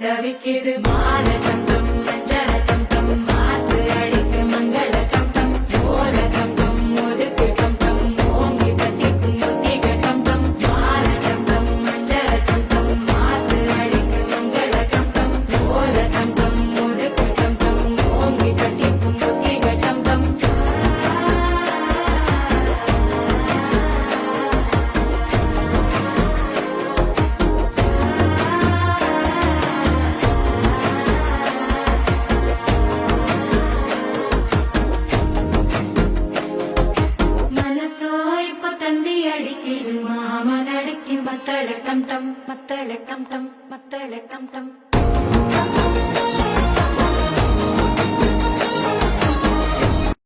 தவிக்குது மால சந்தம் மஞ்சள சந்தம் மாத்து அடிக்கு மங்கள சந்தம் ஓல சந்தம் ஒதுக்கு சந்தம் ஓங்கி தட்டிக்கும் முத்திக சந்தம் மால சந்தம் மஞ்சள சந்தம் மாத்து அடிக்கு மங்கள சந்தம் ஓல சந்தம் ஒதுக்கு சந்தம் ஓங்கி தட்டிக்கும் முத்திக சந்தம் மாமன் அடிக்கு மத்தள டம் டம் மத்தள டம் டம் மத்தள டம் டம்